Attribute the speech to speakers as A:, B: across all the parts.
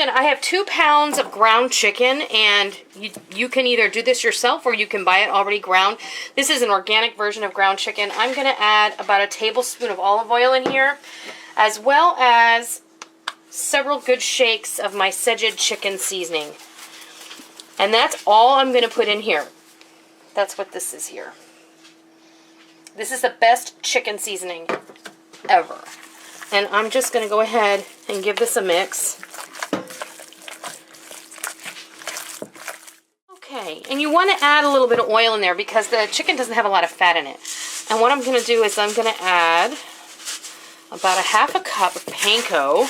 A: chicken, I have 2 pounds of ground chicken, and you can either do this yourself or you can buy it already ground. This is an organic version of ground chicken. I'm going to add about a tablespoon of olive oil in here, as well as several good shakes of my Szechuan chicken seasoning. And that's all I'm going to put in here. That's what this is here. This is the best chicken seasoning ever. And I'm just going to go ahead and give this a mix. Okay, and you want to add a little bit of oil in there because the chicken doesn't have a lot of fat in it. And what I'm going to do is I'm going to add about a half a cup of panko.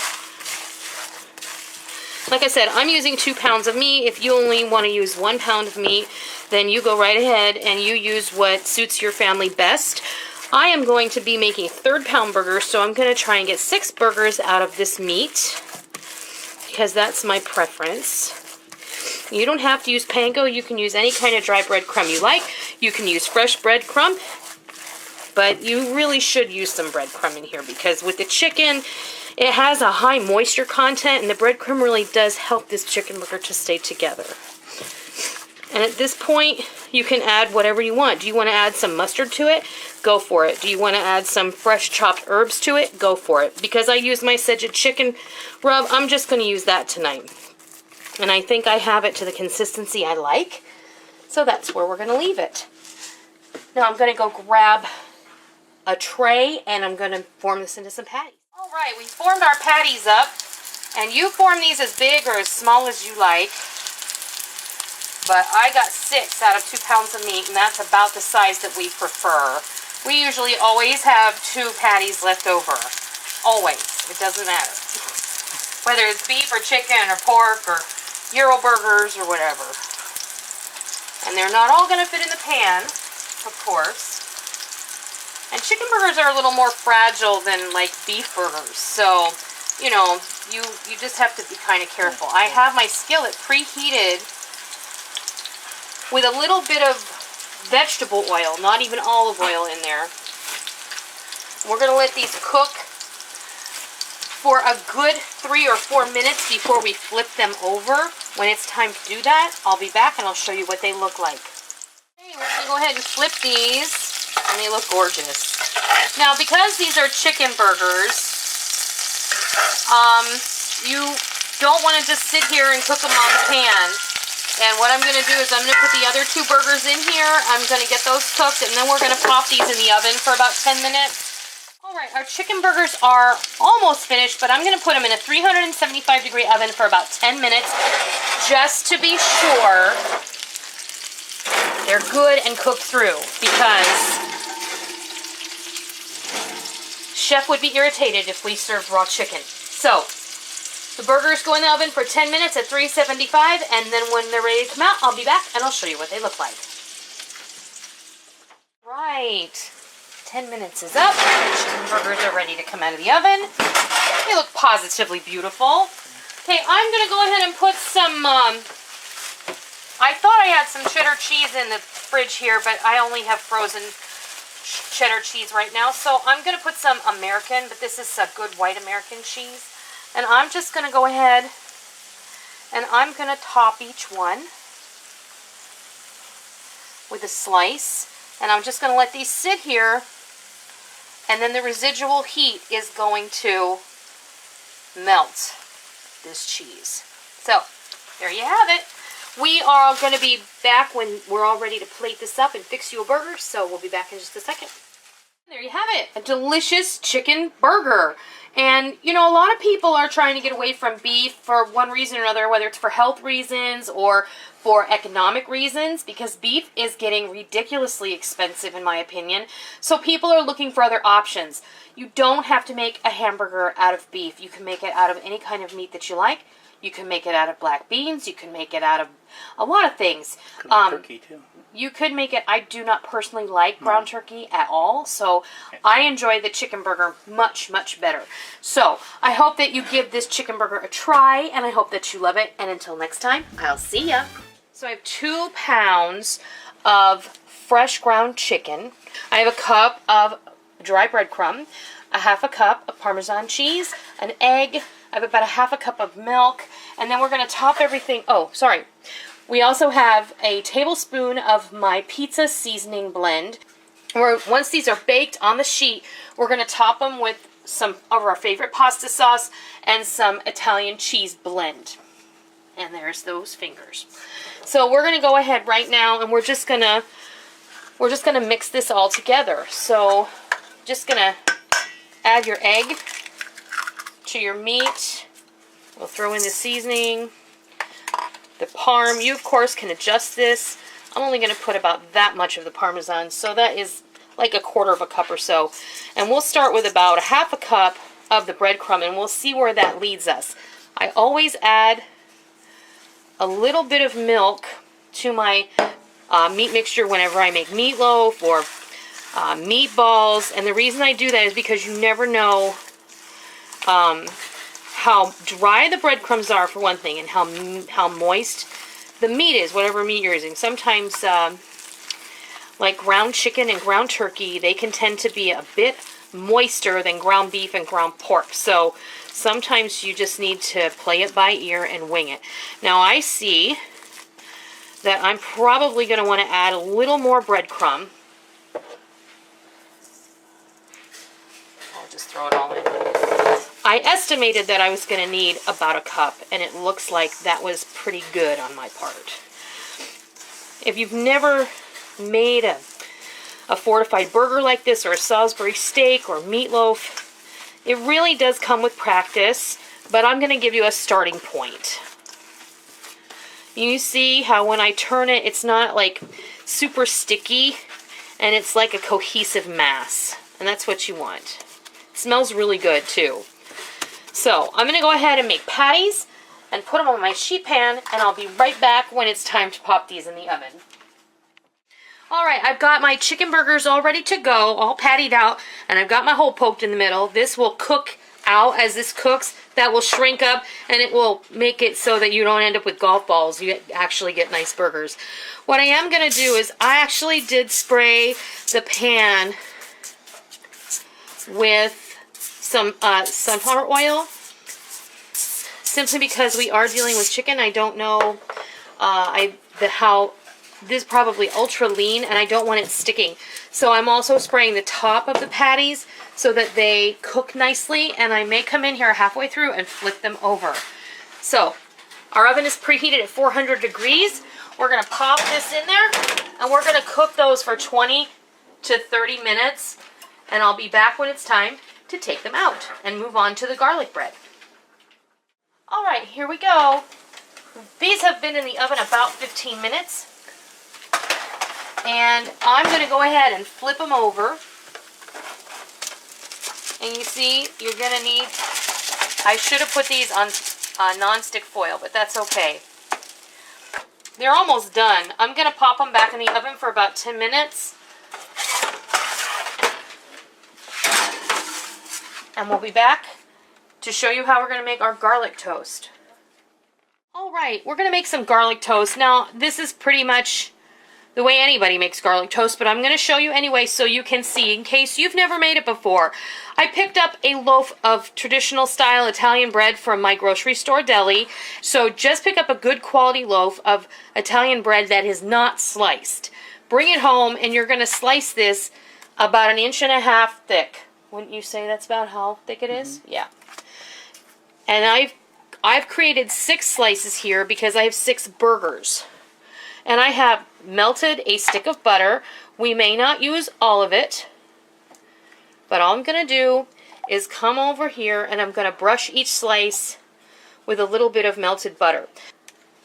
A: Like I said, I'm using 2 pounds of meat. If you only want to use 1 pound of meat, then you go right ahead and you use what suits your family best. I am going to be making 3rd pound burgers, so I'm going to try and get 6 burgers out of this meat because that's my preference. You don't have to use panko. You can use any kind of dry breadcrumb you like. You can use fresh breadcrumb, but you really should use some breadcrumb in here because with the chicken, it has a high moisture content, and the breadcrumb really does help this chicken burger to stay together. And at this point, you can add whatever you want. Do you want to add some mustard to it? Go for it. Do you want to add some fresh chopped herbs to it? Go for it. Because I use my Szechuan chicken rub, I'm just going to use that tonight. And I think I have it to the consistency I like. So that's where we're going to leave it. Now I'm going to go grab a tray, and I'm going to form this into some patties. All right, we formed our patties up. And you form these as big or as small as you like. But I got 6 out of 2 pounds of meat, and that's about the size that we prefer. We usually always have 2 patties left over. Always. It doesn't matter. Whether it's beef or chicken or pork or Euro burgers or whatever. And they're not all going to fit in the pan, of course. And chicken burgers are a little more fragile than like beef burgers. So, you know, you just have to be kind of careful. I have my skillet preheated with a little bit of vegetable oil, not even olive oil in there. We're going to let these cook for a good 3 or 4 minutes before we flip them over. When it's time to do that, I'll be back and I'll show you what they look like. Okay, we're going to go ahead and flip these, and they look gorgeous. Now, because these are chicken burgers, you don't want to just sit here and cook them on the pan. And what I'm going to do is I'm going to put the other 2 burgers in here. I'm going to get those cooked, and then we're going to pop these in the oven for about 10 minutes. All right, our chicken burgers are almost finished, but I'm going to put them in a 375-degree oven for about 10 minutes just to be sure they're good and cooked through, because Chef would be irritated if we served raw chicken. So the burgers go in the oven for 10 minutes at 375, and then when they're ready to come out, I'll be back and I'll show you what they look like. Right, 10 minutes is up. The chicken burgers are ready to come out of the oven. They look positively beautiful. Okay, I'm going to go ahead and put some, I thought I had some cheddar cheese in the fridge here, but I only have frozen cheddar cheese right now. So I'm going to put some American, but this is a good white American cheese. And I'm just going to go ahead and I'm going to top each one with a slice. And I'm just going to let these sit here. And then the residual heat is going to melt this cheese. So, there you have it. We are going to be back when we're all ready to plate this up and fix you a burger. So, we'll be back in just a second. There you have it. A delicious chicken burger. And, you know, a lot of people are trying to get away from beef for one reason or another, whether it's for health reasons or for economic reasons, because beef is getting ridiculously expensive, in my opinion. So people are looking for other options. You don't have to make a hamburger out of beef. You can make it out of any kind of meat that you like. You can make it out of black beans. You can make it out of a lot of things.
B: Turkey, too.
A: You could make it. I do not personally like ground turkey at all, so I enjoy the chicken burger much, much better. So I hope that you give this chicken burger a try, and I hope that you love it. And until next time, I'll see ya. So I have 2 pounds of fresh ground chicken. I have a cup of dry breadcrumb, a half a cup of Parmesan cheese, an egg. I have about a half a cup of milk, And then we're going to top everything. Oh, sorry. We also have a tablespoon of my pizza seasoning blend. Once these are baked on the sheet, we're going to top them with some of our favorite pasta sauce and some Italian cheese blend. And there's those fingers. So we're going to go ahead right now, and we're just going to mix this all together. So just going to add your egg to your meat. We'll throw in the seasoning, the Parm. You, of course, can adjust this. I'm only going to put about that much of the Parmesan, so that is like 1/4 cup or so. And we'll start with about 1/2 cup of the breadcrumb, and we'll see where that leads us. I always add a little bit of milk to my meat mixture whenever I make meatloaf or meatballs, and the reason I do that is because you never know how dry the breadcrumbs are, for one thing, and how moist the meat is, whatever meat you're using. Sometimes, like ground chicken and ground turkey, they can tend to be a bit moister than ground beef and ground pork. So sometimes you just need to play it by ear and wing it. Now I see that I'm probably going to want to add a little more breadcrumb. I'll just throw it all in. I estimated that I was going to need about 1 cup, and it looks like that was pretty good on my part. If you've never made a fortified burger like this, or a Salisbury steak, or meatloaf, it really does come with practice, but I'm going to give you a starting point. You see how when I turn it, it's not like super sticky, and it's like a cohesive mass, and that's what you want. It smells really good too. So I'm going to go ahead and make patties and put them on my sheet pan, and I'll be right back when it's time to pop these in the oven. Alright, I've got my chicken burgers all ready to go, all pattied out, and I've got my hole poked in the middle. This will cook out as this cooks. That will shrink up, and it will make it so that you don't end up with golf balls. You actually get nice burgers. What I am going to do is I actually did spray the pan with some sunflower oil, simply because we are dealing with chicken. I don't know how this is probably ultra lean, and I don't want it sticking. So I'm also spraying the top of the patties so that they cook nicely, and I may come in here halfway through and flip them over. So our oven is preheated at 400 degrees. We're going to pop this in there, and we're going to cook those for 20 to 30 minutes, and I'll be back when it's time to take them out and move on to the garlic bread. Alright, here we go. These have been in the oven about 15 minutes. And I'm going to go ahead and flip them over. And you see, you're going to need, I should have put these on non-stick foil, but that's okay. They're almost done. I'm going to pop them back in the oven for about 10 minutes. And we'll be back to show you how we're going to make our garlic toast. Alright, we're going to make some garlic toast. Now, this is pretty much the way anybody makes garlic toast, but I'm going to show you anyway so you can see in case you've never made it before. I picked up a loaf of traditional style Italian bread from my grocery store deli. So just pick up a good quality loaf of Italian bread that is not sliced. Bring it home, and you're going to slice this about 1.5 inches thick. Wouldn't you say that's about how thick it is? Mm-hmm. Yeah. And I've created 6 slices here because I have 6 burgers. And I have melted a stick of butter. We may not use all of it, but all I'm going to do is come over here, and I'm going to brush each slice with a little bit of melted butter.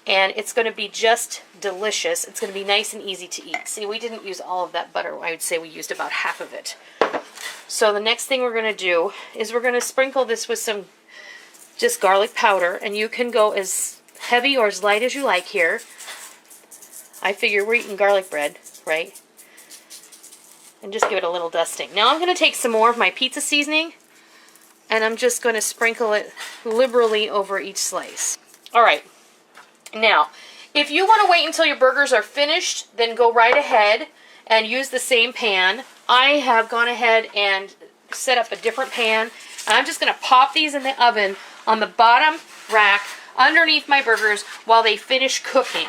A: And it's going to be just delicious. It's going to be nice and easy to eat. See, we didn't use all of that butter. I would say we used about half of it. So the next thing we're going to do is we're going to sprinkle this with some just garlic powder, and you can go as heavy or as light as you like here. I figure we're eating garlic bread, right? And just give it a little dusting. Now I'm going to take some more of my pizza seasoning, and I'm just going to sprinkle it liberally over each slice. Alright, now, if you want to wait until your burgers are finished, then go right ahead and use the same pan. I have gone ahead and set up a different pan, and I'm just going to pop these in the oven on the bottom rack underneath my burgers while they finish cooking.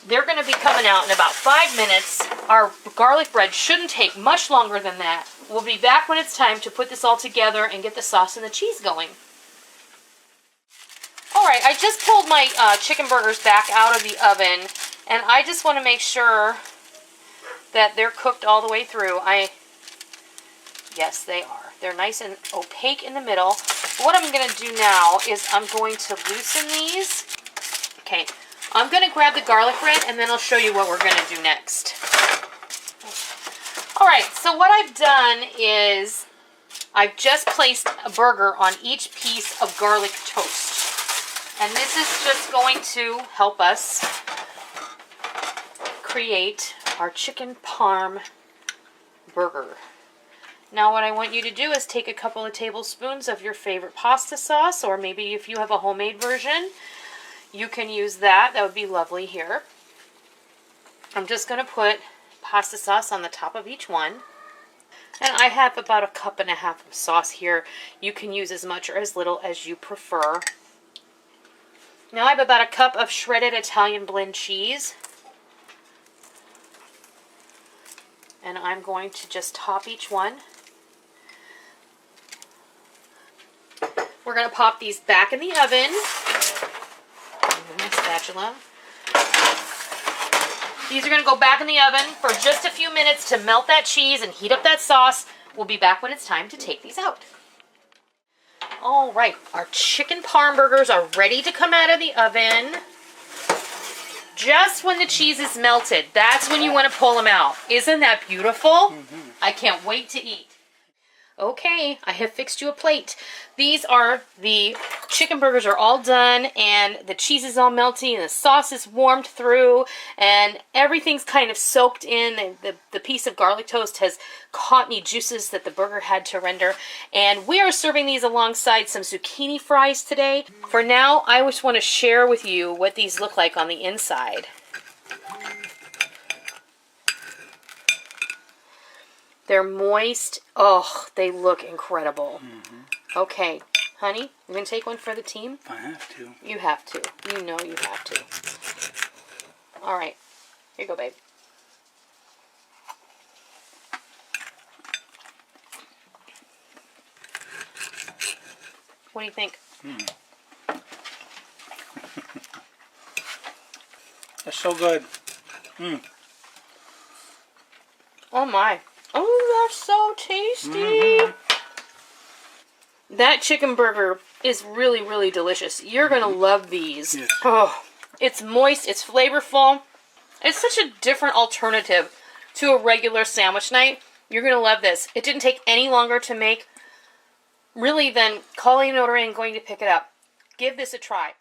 A: They're going to be coming out in about 5 minutes. Our garlic bread shouldn't take much longer than that. We'll be back when it's time to put this all together and get the sauce and the cheese going. Alright, I just pulled my chicken burgers back out of the oven, and I just want to make sure that they're cooked all the way through. Yes, they are. They're nice and opaque in the middle. What I'm going to do now is I'm going to loosen these. Okay, I'm going to grab the garlic bread, and then I'll show you what we're going to do next. Alright, so what I've done is I've just placed a burger on each piece of garlic toast. And this is just going to help us create our chicken parm burger. Now what I want you to do is take a couple of tablespoons of your favorite pasta sauce, or maybe if you have a homemade version, you can use that. That would be lovely here. I'm just going to put pasta sauce on the top of each one. And I have about 1.5 cups of sauce here. You can use as much or as little as you prefer. Now I have about 1 cup of shredded Italian blend cheese. And I'm going to just top each one. We're going to pop these back in the oven. Move my spatula. These are going to go back in the oven for just a few minutes to melt that cheese and heat up that sauce. We'll be back when it's time to take these out. Alright, our chicken parm burgers are ready to come out of the oven. Just when the cheese is melted, that's when you want to pull them out. Isn't that beautiful? Mm-hmm. I can't wait to eat. Okay, I have fixed you a plate. These are the chicken burgers are all done, and the cheese is all melty, and the sauce is warmed through, and everything's kind of soaked in, and the piece of garlic toast has caught any juices that the burger had to render. And we are serving these alongside some zucchini fries today. For now, I just want to share with you what these look like on the inside. They're moist. Oh, they look incredible. Mm-hmm. Okay, honey, you going to take one for the team?
B: I have to.
A: You have to. You know you have to. All right. Here you go, babe. What do you think?
B: That's so good.
A: Oh, my. Oh, that's so tasty. Mm-hmm. That chicken burger is really, really delicious. You're going to love these. Yes. Oh, it's moist. It's flavorful. It's such a different alternative to a regular sandwich night. You're going to love this. It didn't take any longer to make, really, than calling Noreen and going to pick it up. Give this a try.